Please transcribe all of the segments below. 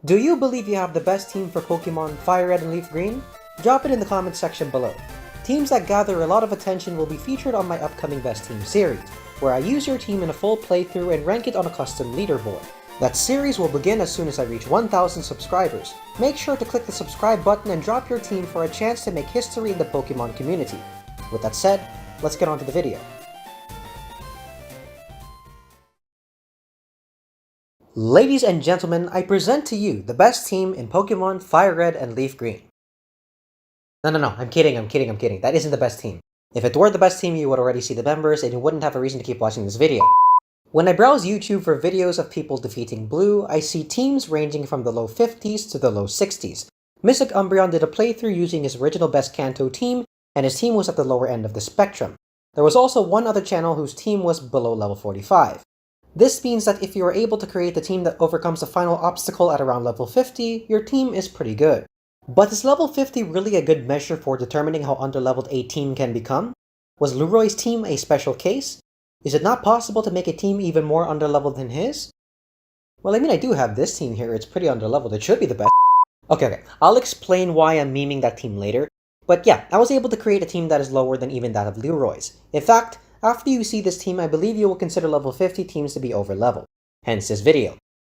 Do you believe you have the best team for Pokemon FireRed and LeafGreen? Drop it in the comments section below. Teams that gather a lot of attention will be featured on my upcoming Best Team series, where I use your team in a full playthrough and rank it on a custom leaderboard. That series will begin as soon as I reach 1,000 subscribers. Make sure to click the subscribe button and drop your team for a chance to make history in the Pokemon community. With that said, let's get on to the video. Ladies and gentlemen, I present to you the best team in Pokemon FireRed and LeafGreen. No, I'm kidding. That isn't the best team. If it were the best team, you would already see the members and you wouldn't have a reason to keep watching this video. When I browse YouTube for videos of people defeating Blue, I see teams ranging from the low 50s to the low 60s. Mystic Umbreon did a playthrough using his original best Kanto team, and his team was at the lower end of the spectrum. There was also one other channel whose team was below level 45. This means that if you are able to create a team that overcomes the final obstacle at around level 50, your team is pretty good. But is level 50 really a good measure for determining how underleveled a team can become? Was Leroy's team a special case? Is it not possible to make a team even more underleveled than his? Well, I mean, I do have this team here, it's pretty underleveled, it should be the best. Okay, I'll explain why I'm memeing that team later. But yeah, I was able to create a team that is lower than even that of Leroy's. In fact, after you see this team, I believe you will consider level 50 teams to be over-leveled. Hence this video.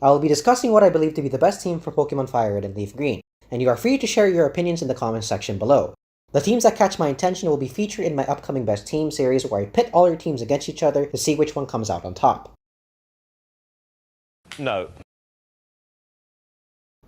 I will be discussing what I believe to be the best team for Pokemon FireRed and LeafGreen, and you are free to share your opinions in the comments section below. The teams that catch my attention will be featured in my upcoming Best Team series where I pit all your teams against each other to see which one comes out on top. No.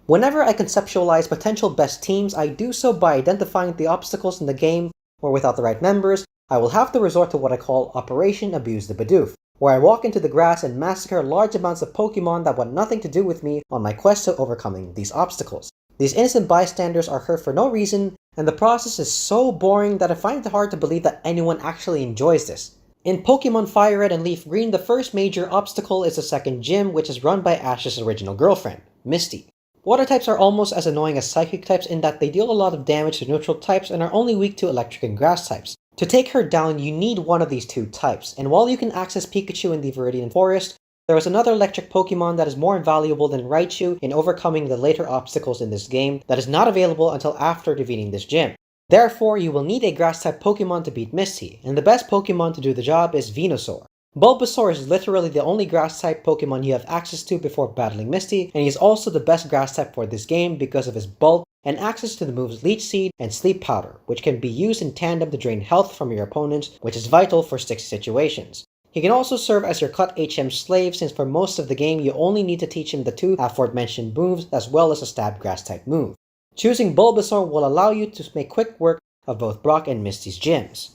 Whenever I conceptualize potential best teams, I do so by identifying the obstacles in the game, or without the right members, I will have to resort to what I call Operation Abuse the Bidoof, where I walk into the grass and massacre large amounts of Pokemon that want nothing to do with me on my quest to overcoming these obstacles. These innocent bystanders are hurt for no reason, and the process is so boring that I find it hard to believe that anyone actually enjoys this. In Pokemon FireRed and LeafGreen, the first major obstacle is the second gym, which is run by Ash's original girlfriend, Misty. Water types are almost as annoying as psychic types in that they deal a lot of damage to neutral types and are only weak to electric and grass types. To take her down, you need one of these two types, and while you can access Pikachu in the Viridian Forest, there is another electric Pokemon that is more invaluable than Raichu in overcoming the later obstacles in this game that is not available until after defeating this gym. Therefore, you will need a grass-type Pokemon to beat Misty, and the best Pokemon to do the job is Venusaur. Bulbasaur is literally the only grass-type Pokemon you have access to before battling Misty, and he is also the best grass-type for this game because of his bulk and access to the moves Leech Seed and Sleep Powder, which can be used in tandem to drain health from your opponents, which is vital for sticky situations. He can also serve as your Cut HM slave since for most of the game you only need to teach him the two aforementioned moves as well as a stab grass-type move. Choosing Bulbasaur will allow you to make quick work of both Brock and Misty's gyms.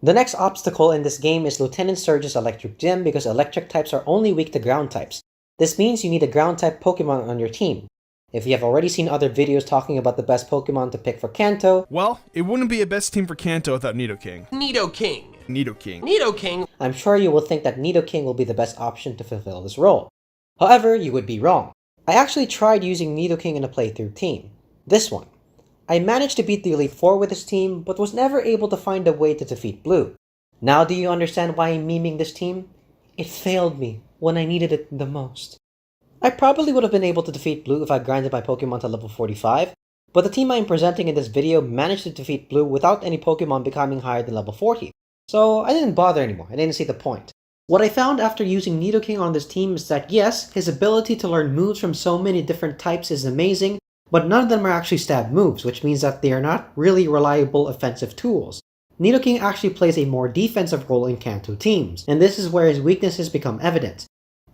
The next obstacle in this game is Lieutenant Surge's electric gym because electric types are only weak to ground types. This means you need a ground type Pokemon on your team. If you have already seen other videos talking about the best Pokemon to pick for Kanto, well, it wouldn't be a best team for Kanto without Nidoking. Nidoking. I'm sure you will think that Nidoking will be the best option to fulfill this role. However, you would be wrong. I actually tried using Nidoking in a playthrough team. This one. I managed to beat the Elite Four with this team, but was never able to find a way to defeat Blue. Now do you understand why I'm memeing this team? It failed me when I needed it the most. I probably would have been able to defeat Blue if I grinded my Pokemon to level 45, but the team I am presenting in this video managed to defeat Blue without any Pokemon becoming higher than level 40. So I didn't bother anymore, I didn't see the point. What I found after using Nidoking on this team is that yes, his ability to learn moves from so many different types is amazing, but none of them are actually stab moves, which means that they are not really reliable offensive tools. Nidoking actually plays a more defensive role in Kanto teams, and this is where his weaknesses become evident.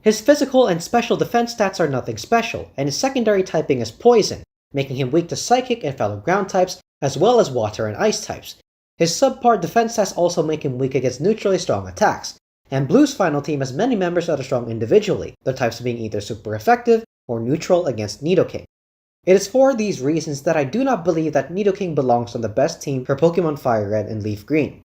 His physical and special defense stats are nothing special, and his secondary typing is Poison, making him weak to Psychic and fellow ground types, as well as Water and Ice types. His subpar defense stats also make him weak against neutrally strong attacks, and Blue's final team has many members that are strong individually, their types being either super effective or neutral against Nidoking. It is for these reasons that I do not believe that Nidoking belongs on the best team for Pokemon FireRed and LeafGreen.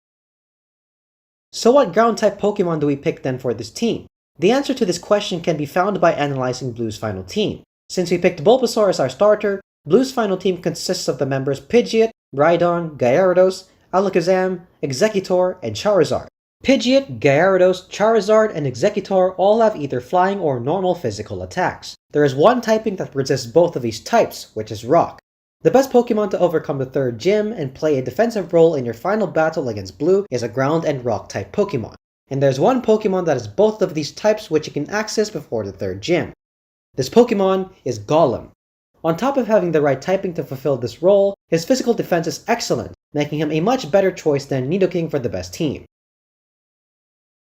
So what ground-type Pokemon do we pick then for this team? The answer to this question can be found by analyzing Blue's final team. Since we picked Bulbasaur as our starter, Blue's final team consists of the members Pidgeot, Rhydon, Gyarados, Alakazam, Exeggutor, and Charizard. Pidgeot, Gyarados, Charizard, and Exeggutor all have either flying or normal physical attacks. There is one typing that resists both of these types, which is Rock. The best Pokemon to overcome the third gym and play a defensive role in your final battle against Blue is a Ground and Rock type Pokemon. And there's one Pokemon that has both of these types which you can access before the third gym. This Pokemon is Golem. On top of having the right typing to fulfill this role, his physical defense is excellent, making him a much better choice than Nidoking for the best team.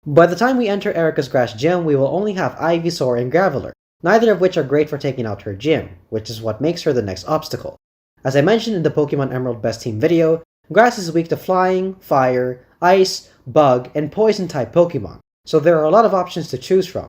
By the time we enter Erica's Grass Gym, we will only have Ivysaur and Graveler, neither of which are great for taking out her gym, which is what makes her the next obstacle. As I mentioned in the Pokemon Emerald Best Team video, Grass is weak to Flying, Fire, Ice, Bug, and Poison type Pokemon, so there are a lot of options to choose from.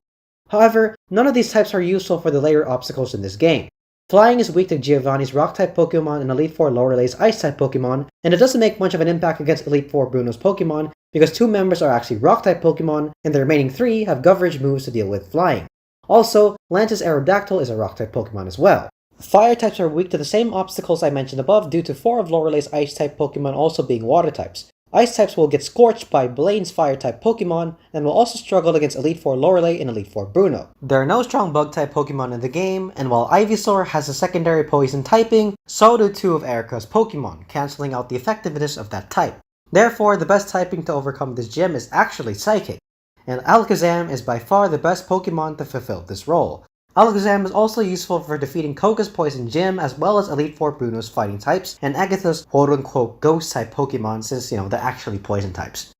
However, none of these types are useful for the later obstacles in this game. Flying is weak to Giovanni's Rock-type Pokemon and Elite Four Lorelei's Ice-type Pokemon, and it doesn't make much of an impact against Elite Four Bruno's Pokemon because 2 members are actually Rock-type Pokemon, and the remaining 3 have coverage moves to deal with Flying. Also, Lance's Aerodactyl is a Rock-type Pokemon as well. Fire types are weak to the same obstacles I mentioned above due to 4 of Lorelei's Ice-type Pokemon also being Water types. Ice types will get scorched by Blaine's Fire-type Pokemon, and will also struggle against Elite Four Lorelei and Elite Four Bruno. There are no strong Bug-type Pokemon in the game, and while Ivysaur has a secondary Poison typing, so do 2 of Erica's Pokemon, cancelling out the effectiveness of that type. Therefore, the best typing to overcome this gym is actually Psychic, and Alakazam is by far the best Pokemon to fulfill this role. Alakazam is also useful for defeating Koga's Poison Gym as well as Elite Four Bruno's Fighting types and Agatha's quote-unquote Ghost-type Pokemon since, they're actually Poison types.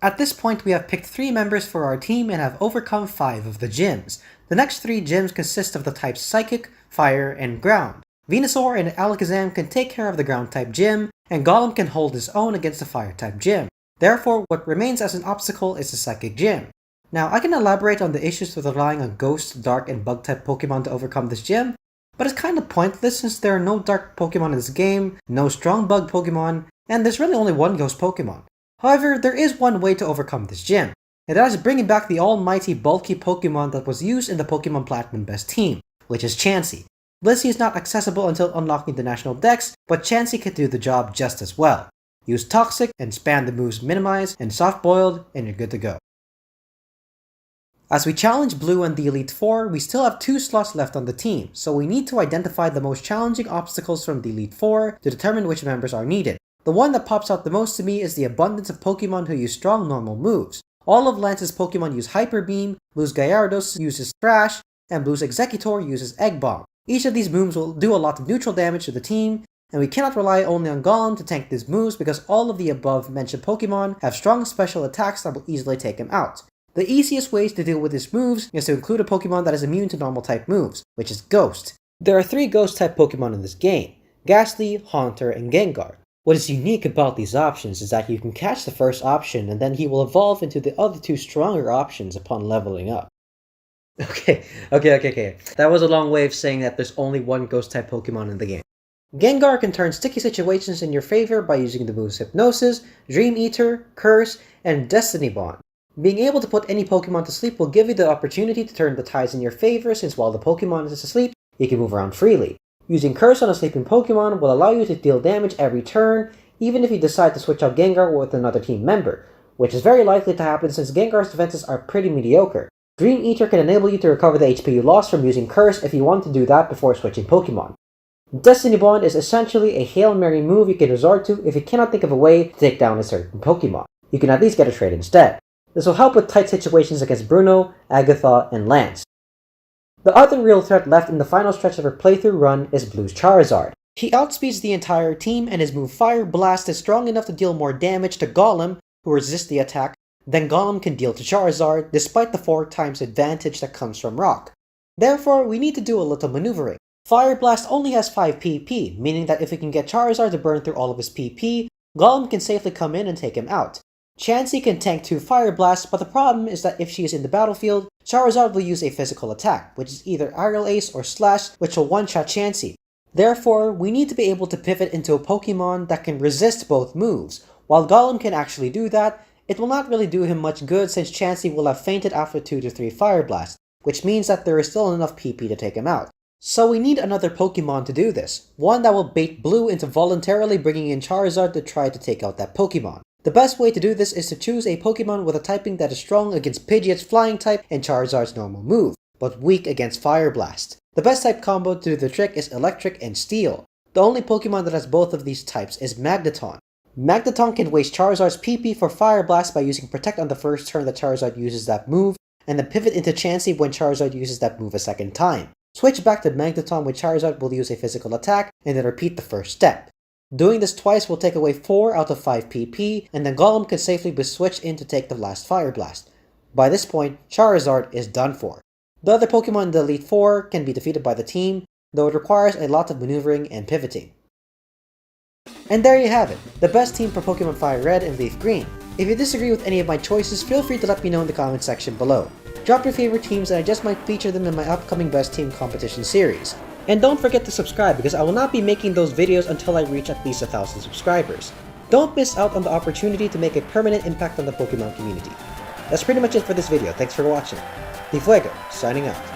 At this point, we have picked 3 members for our team and have overcome 5 of the gyms. The next 3 gyms consist of the types Psychic, Fire, and Ground. Venusaur and Alakazam can take care of the Ground-type gym, and Golem can hold his own against the Fire-type gym. Therefore, what remains as an obstacle is the Psychic gym. Now, I can elaborate on the issues with relying on Ghost, Dark, and Bug-type Pokemon to overcome this gym, but it's kinda pointless since there are no Dark Pokemon in this game, no strong Bug Pokemon, and there's really only one Ghost Pokemon. However, there is one way to overcome this gym, and that is bringing back the almighty bulky Pokemon that was used in the Pokemon Platinum Best Team, which is Chansey. Blissey is not accessible until unlocking the National Dex, but Chansey can do the job just as well. Use Toxic and spam the moves Minimize and Soft Boiled, and you're good to go. As we challenge Blue and the Elite Four, we still have 2 slots left on the team, so we need to identify the most challenging obstacles from the Elite Four to determine which members are needed. The one that pops out the most to me is the abundance of Pokemon who use strong normal moves. All of Lance's Pokemon use Hyper Beam, Blue's Gyarados uses Thrash, and Blue's Exeggutor uses Egg Bomb. Each of these moves will do a lot of neutral damage to the team, and we cannot rely only on Golem to tank these moves because all of the above mentioned Pokemon have strong special attacks that will easily take him out. The easiest ways to deal with these moves is to include a Pokemon that is immune to normal type moves, which is Ghost. There are 3 Ghost type Pokemon in this game, Ghastly, Haunter, and Gengar. What is unique about these options is that you can catch the first option and then he will evolve into the other 2 stronger options upon leveling up. Okay. That was a long way of saying that there's only one Ghost type Pokemon in the game. Gengar can turn sticky situations in your favor by using the moves Hypnosis, Dream Eater, Curse, and Destiny Bond. Being able to put any Pokemon to sleep will give you the opportunity to turn the tides in your favor since while the Pokemon is asleep, you can move around freely. Using Curse on a sleeping Pokemon will allow you to deal damage every turn, even if you decide to switch out Gengar with another team member, which is very likely to happen since Gengar's defenses are pretty mediocre. Dream Eater can enable you to recover the HP you lost from using Curse if you want to do that before switching Pokemon. Destiny Bond is essentially a Hail Mary move you can resort to if you cannot think of a way to take down a certain Pokemon. You can at least get a trade instead. This will help with tight situations against Bruno, Agatha, and Lance. The other real threat left in the final stretch of her playthrough run is Blue's Charizard. He outspeeds the entire team and his move Fire Blast is strong enough to deal more damage to Golem, who resists the attack, than Golem can deal to Charizard despite the 4 times advantage that comes from Rock. Therefore, we need to do a little maneuvering. Fire Blast only has 5 PP, meaning that if we can get Charizard to burn through all of his PP, Golem can safely come in and take him out. Chansey can tank 2 Fire Blasts, but the problem is that if she is in the battlefield, Charizard will use a physical attack, which is either Aerial Ace or Slash, which will one-shot Chansey. Therefore, we need to be able to pivot into a Pokemon that can resist both moves. While Golem can actually do that, it will not really do him much good since Chansey will have fainted after 2 to 3 Fire Blasts, which means that there is still enough PP to take him out. So we need another Pokemon to do this, one that will bait Blue into voluntarily bringing in Charizard to try to take out that Pokemon. The best way to do this is to choose a Pokemon with a typing that is strong against Pidgeot's flying type and Charizard's normal move, but weak against Fire Blast. The best type combo to do the trick is Electric and Steel. The only Pokemon that has both of these types is Magneton. Magneton can waste Charizard's PP for Fire Blast by using Protect on the first turn that Charizard uses that move, and then pivot into Chansey when Charizard uses that move a second time. Switch back to Magneton when Charizard will use a physical attack, and then repeat the first step. Doing this twice will take away 4 out of 5 PP, and then Golem can safely be switched in to take the last Fire Blast. By this point, Charizard is done for. The other Pokemon in the Elite Four can be defeated by the team, though it requires a lot of maneuvering and pivoting. And there you have it, the best team for Pokemon FireRed and LeafGreen. If you disagree with any of my choices, feel free to let me know in the comment section below. Drop your favorite teams and I just might feature them in my upcoming Best Team competition series. And don't forget to subscribe because I will not be making those videos until I reach at least 1,000 subscribers. Don't miss out on the opportunity to make a permanent impact on the Pokemon community. That's pretty much it for this video, thanks for watching. DFuego, signing out.